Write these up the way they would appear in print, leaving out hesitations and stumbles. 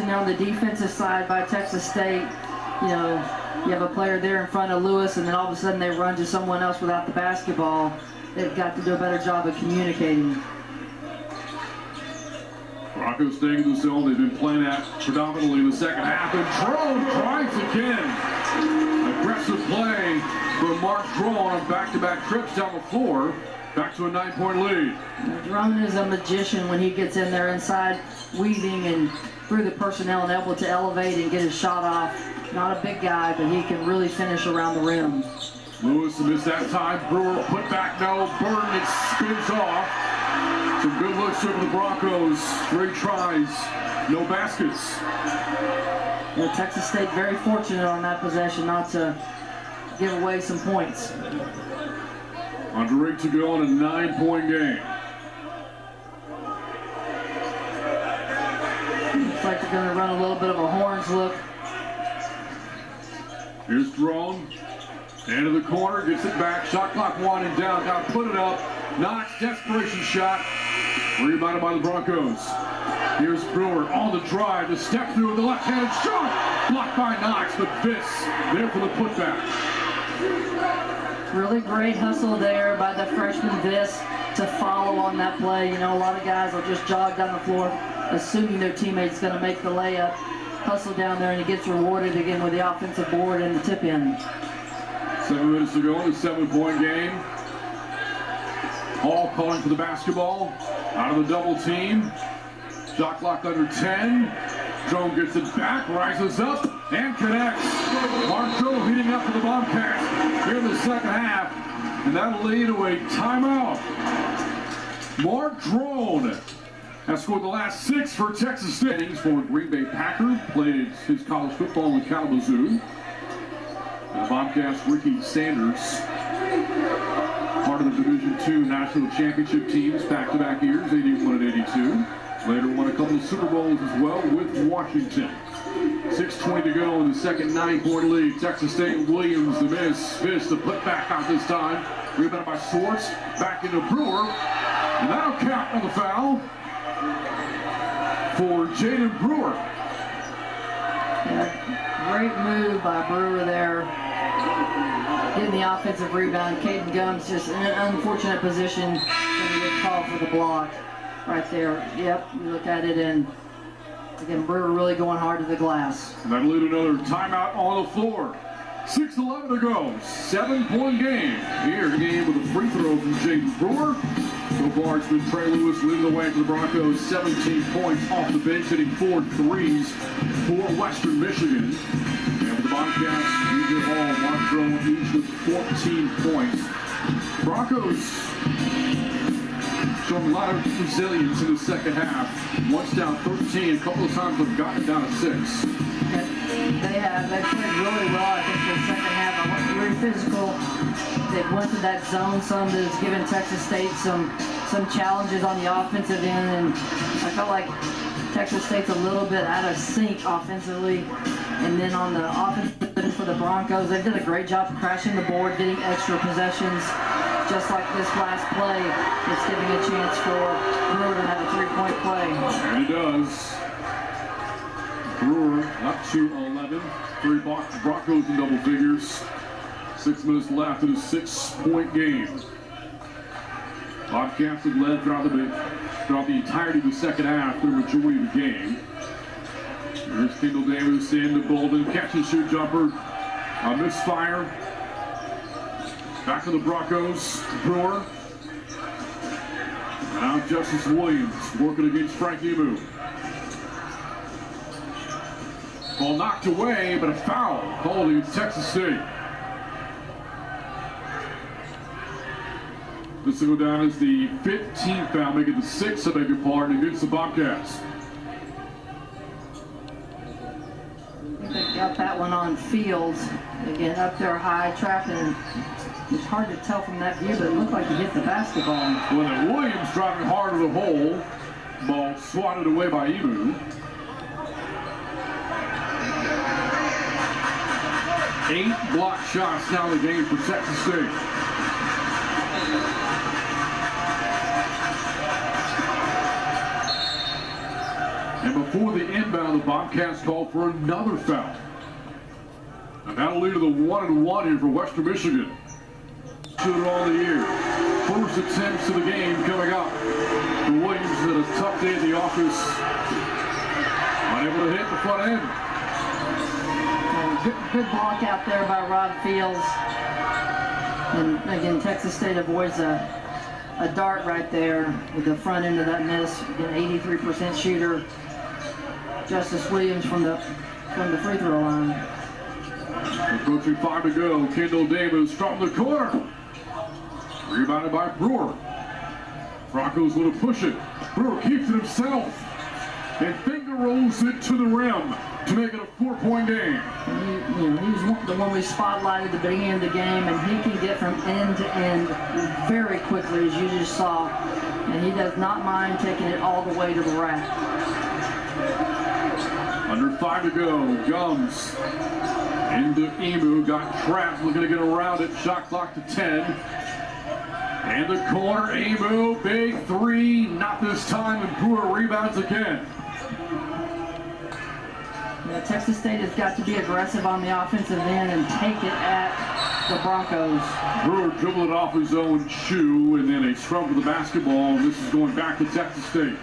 there on the defensive side by Texas State. You know, you have a player there in front of Lewis, and then all of a sudden they run to someone else without the basketball. They've got to do a better job of communicating. Broncos staying in the zone. They've been playing that predominantly in the second half. And Drone drives again. Aggressive play from Mark Drone on back-to-back trips down the floor. Back to a 9-point lead. Drone is a magician when he gets in there inside, weaving and through the personnel and able to elevate and get his shot off. Not a big guy, but he can really finish around the rim. Lewis missed that time. Brewer put back, no. Burton, it spins off. Some good looks here for the Broncos. 3 tries, no baskets. Yeah, Texas State very fortunate on that possession not to give away some points. Under 8 to go in a 9-point game. Looks like they're going to run a little bit of a horns look. Here's Drone. Into the corner, gets it back. Shot clock winding down. Got to put it up. Knox, desperation shot. Rebounded by the Broncos. Here's Brewer on the drive. The step through with the left-handed shot. Blocked by Knox, but Viss there for the putback. Really great hustle there by the freshman Viss to follow on that play. You know, a lot of guys will just jog down the floor assuming their teammate's going to make the layup. Hustle down there, and he gets rewarded again with the offensive board and the tip in. 7 minutes to go in the 7-point game. Hall calling for the basketball. Out of the double team. Shot clock under 10. Drone gets it back, rises up, and connects. Marco heating up for the Bobcats here in the second half. And that'll lead to a timeout. Mark Drone has scored the last 6 for Texas State. He's former Green Bay Packer, played his college football in Kalamazoo. The Bobcats, Ricky Sanders, part of the Division II National Championship teams, back-to-back years, 81 and 82. Later won a couple of Super Bowls as well with Washington. 6:20 to go in the second 9-point lead. Texas State, Williams the miss. Fish the putback out this time. Rebounded by Swartz. Back into Brewer. And that'll count on the foul for Jaden Brewer. Yeah, great move by Brewer there. Getting the offensive rebound. Caden Gums just in an unfortunate position. Going to get called for the block. Right there. Yep, you look at it, and again, Brewer really going hard to the glass. And that'll lead another timeout on the floor. 6:11 to go. 7-point game. Here, the game with a free throw from Jaden Brewer. So far, it's been Trey Lewis leading the way for the Broncos. 17 points off the bench, hitting 4 threes for Western Michigan. And with the Bobcats, DJ Hall, Mark Drone, each with 14 points. Broncos showing a lot of resilience in the second half. Once down 13, a couple of times they've gotten it down to 6. They played really well, I think, in the second half. I went very physical. They went to that zone some that has given Texas State some challenges on the offensive end, and I felt like Texas State's a little bit out of sync offensively. And then on the offensive end for the Broncos, they did a great job of crashing the board, getting extra possessions. Just like this last play, it's giving a chance for Brewer to have a 3-point play. And he does. Brewer up to 11. 3 Broncos in double figures. 6 minutes left in a 6-point game. Bobcats have led throughout the entirety of the second half, the majority of the game. There's Kendall Davis in the Bolden, catch and shoot jumper. A misfire. Back to the Broncos, Brewer. Now Justice Williams working against Frank Emu. Ball knocked away, but a foul called against Texas State. This will go down as the 15th foul, making the 6th, I beg your pardon, against the Bobcats. They got that one on Fields. Again, up there high, trapping. It's hard to tell from that view, but it looked like he hit the basketball. Well, then Williams driving hard to the hole. Ball swatted away by Emu. 8 block shots now in the game for Texas State. And before the inbound, the Bobcats called for another foul. And that'll lead to the 1-and-1 here for Western Michigan. Shoot it all the year. First attempts of the game coming up. The Williams had a tough day at the office. Unable to hit the front end. Good block out there by Rod Fields. And again, Texas State avoids a dart right there with the front end of that miss. An 83% shooter. Justice Williams from the free throw line. Approaching 5 to go. Kendall Davis from the corner. Rebounded by Brewer. Broncos going to push it. Brewer keeps it himself. And finger rolls it to the rim to make it a 4-point game. He was the one we spotlighted at the beginning of the game, and he can get from end to end very quickly, as you just saw. And he does not mind taking it all the way to the rack. Under 5 to go. Gums into Emu. Got trapped. Looking to get around it. Shot clock to 10. And the corner. Emu. Big three. Not this time. And Brewer rebounds again. Yeah, Texas State has got to be aggressive on the offensive end and take it at the Broncos. Brewer dribbled it off his own shoe, and then a scrum for the basketball. And this is going back to Texas State.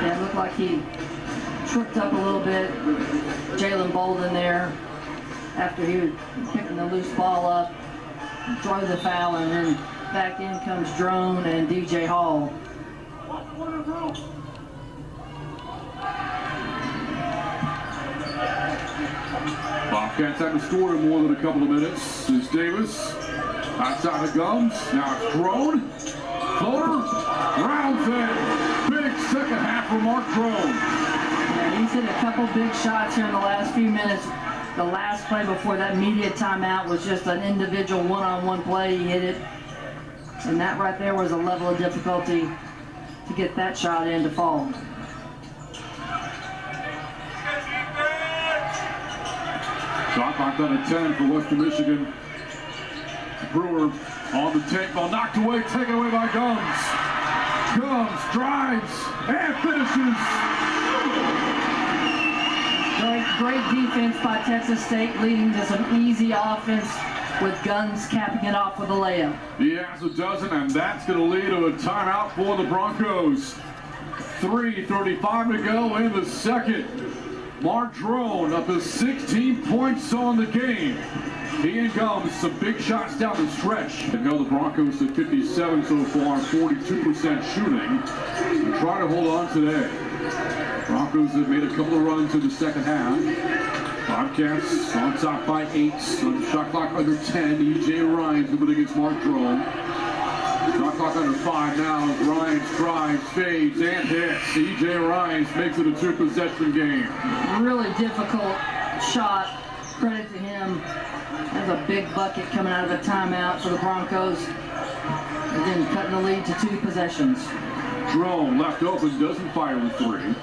Yeah, it looked like he tripped up a little bit. Jalen Bolden there after he was picking the loose ball up. Throw the foul, and then back in comes Drone and DJ Hall. Bobcats haven't scored in more than a couple of minutes. It's Davis outside the Gums. Now it's Drone. Floater. Rounds in. Big second half for Mark Drone. Yeah, he's hit a couple big shots here in the last few minutes. The last play before that media timeout was just an individual one-on-one play. He hit it. And that right there was a level of difficulty to get that shot in to fall. Shot clock down to 10 for Western Michigan. Brewer on the take ball, knocked away, taken away by Gums. Gums drives and finishes. Great defense by Texas State, leading to some easy offense with Guns capping it off with a layup. He has a dozen, and that's going to lead to a timeout for the Broncos. 3:35 to go in the second. Mark Drone up to 16 points on the game. He and Gums, some big shots down the stretch. And held the Broncos at 57 so far, 42% shooting. And try to hold on today. Broncos have made a couple of runs in the second half. Bobcats on top by 8. On shot clock under 10. E.J. Ryan's moving against Mark Drone. Shot clock under 5 now. Ryan drives, fades, and hits. E.J. Ryan's makes it a 2-possession game. Really difficult shot. Credit to him. There's a big bucket coming out of a timeout for the Broncos. Again, cutting the lead to 2 possessions. Drone left open, doesn't fire the 3.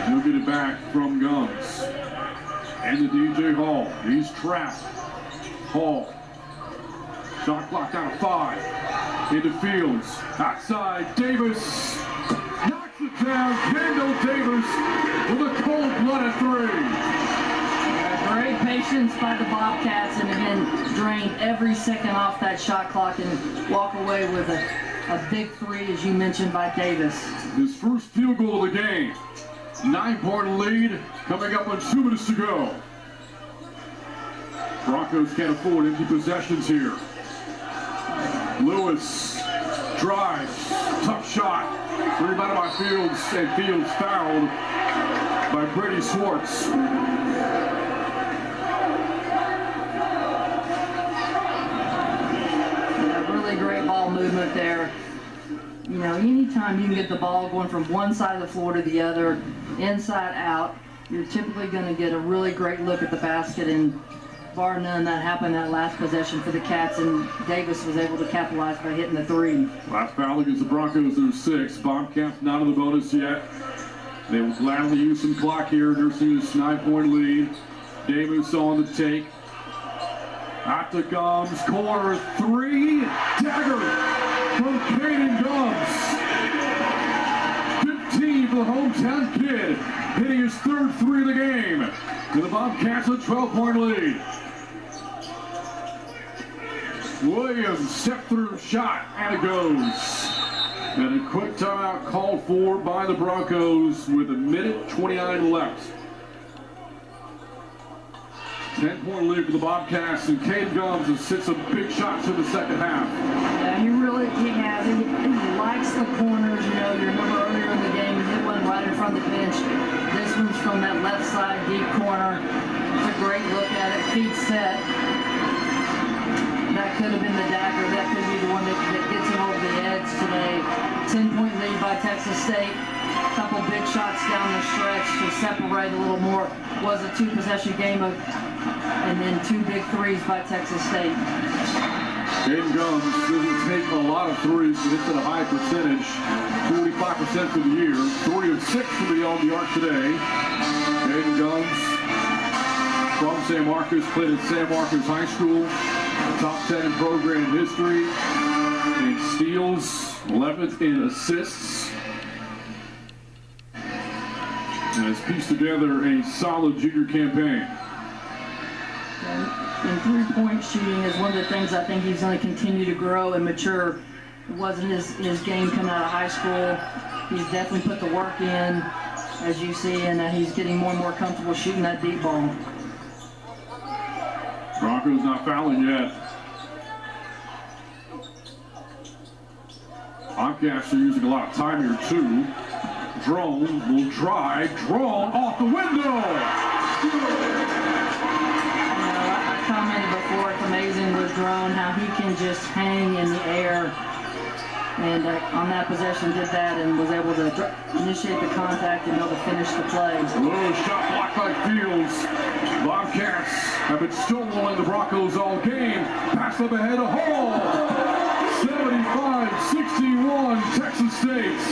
He'll get it back from Gums. And the DJ Hall. He's trapped. Hall. Shot clock down to 5. Into Fields. Outside. Davis. Knocks it down. Kendall Davis with a cold-blooded 3. Great patience by the Bobcats, and again, drain every second off that shot clock and walk away with a big 3, as you mentioned, by Davis. His first field goal of the game. 9-point lead coming up on 2 minutes to go. Broncos can't afford empty possessions here. Lewis drives, tough shot, rebounded by Fields, and Fields fouled by Brady Swartz. Yeah, really great ball movement there. You know, anytime you can get the ball going from one side of the floor to the other, inside out, you're typically going to get a really great look at the basket, and bar none, that happened that last possession for the Cats, and Davis was able to capitalize by hitting the 3. Last foul against the Broncos, there's 6. Bobcats not in the bonus yet. They will gladly use some clock here, nursing this 9-point lead. Davis on the take. At the Gums, corner three. Dagger from Caden Gums. 15 for the hometown kid, hitting his third three of the game. And the Bobcats a 12-point lead. Williams, step through shot, and it goes. And a quick timeout called for by the Broncos with 1:29 left. 10-point lead for the Bobcats, and Caden Gums has hit some big shots in the second half. Yeah, he has. He likes the corners. You know, you remember earlier in the game, he hit one right in front of the bench. This one's from that left side deep corner. It's a great look at it. Feet set. That could have been the dagger. That could be the one that gets him over the edge today. 10-point lead by Texas State. A couple big shots down the stretch to separate a little more. Was a two-possession game and then two big threes by Texas State. Caden Gums doesn't take a lot of threes, but hits at a high percentage. 45% for the year. 3 of 6 from beyond the arc today. Caden Gums from San Marcos, played at San Marcos High School. Top 10 in program history. In steals, 11th in assists. And has pieced together a solid junior campaign. And three-point shooting is one of the things I think he's going to continue to grow and mature. It wasn't his game coming out of high school. He's definitely put the work in, as you see, and he's getting more and more comfortable shooting that deep ball. Broncos not fouling yet. Bobcats are using a lot of time here, too. Drone will drive. Drone off the window. I commented before, it's amazing with Drone how he can just hang in the air. And on that possession did that and was able to initiate the contact and be able to finish the play. A little shot block by Fields. Bobcats have been stonewalling the Broncos all game. Pass up ahead of Hall. 75-61 Texas State.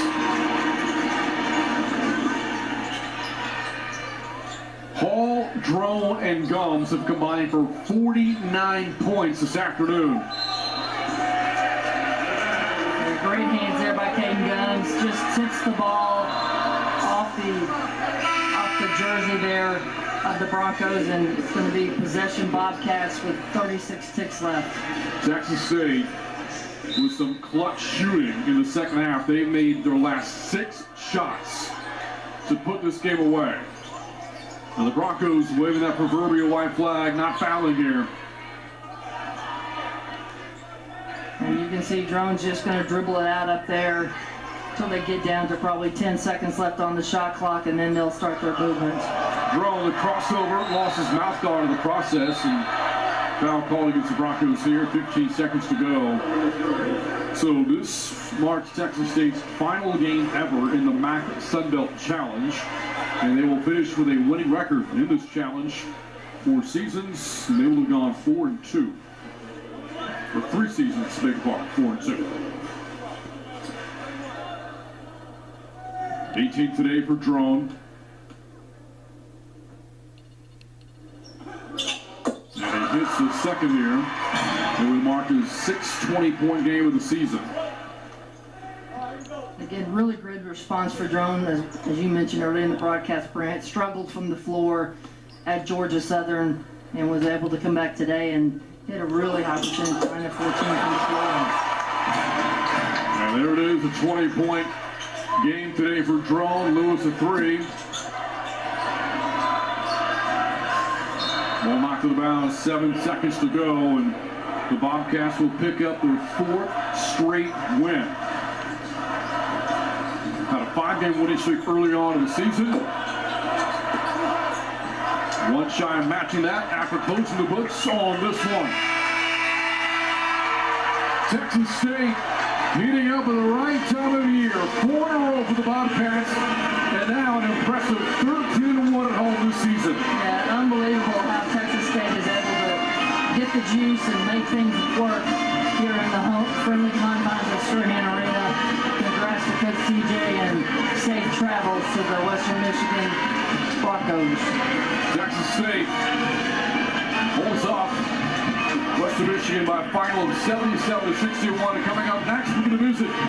Hall, Drone, and Gums have combined for 49 points this afternoon. Great hands there by Caden Gums. Just tips the ball off the jersey there of the Broncos, and it's going to be possession Bobcats with 36 ticks left. Texas State with some clutch shooting in the second half. They made their last 6 shots to put this game away. Now the Broncos waving that proverbial white flag, not fouling here. And you can see Drone's just going to dribble it out up there until they get down to probably 10 seconds left on the shot clock, and then they'll start their movements. Drone, the crossover, lost his mouth guard in the process, and foul call against the Broncos here. 15 seconds to go. So this marks Texas State's final game ever in the MAC Sunbelt Challenge, and they will finish with a winning record in this challenge. 4 seasons, and they will have gone 4-2. For 3 seasons, to make part, 4-2. 18 today for Drone. And he hits the second here. It would mark his 6th 20-point game of the season. Again, really good response for Drone, as you mentioned earlier in the broadcast, Brent. Struggled from the floor at Georgia Southern and was able to come back today and hit a really high percentage, 9 of 14 from the floor. And there it is, a 20-point game today for Drone. Lewis a 3. Ball knocked to the bounds, 7 seconds to go, and the Bobcats will pick up their 4th straight win. Had a 5-game winning streak early on in the season. One shy of matching that after closing the books on this one. Texas State heating up at the right time of the year. 4 in a row for the Bobcats, and now an impressive 13-1 at home this season. Yeah, unbelievable how Texas State is able to get the juice and make things work here in the friendly confines of Strahan Arena. Congrats to Coach TJ and safe travels to the Western Michigan Broncos. Texas State holds off Western Michigan by a final of 77-61. And coming up next, we're going to do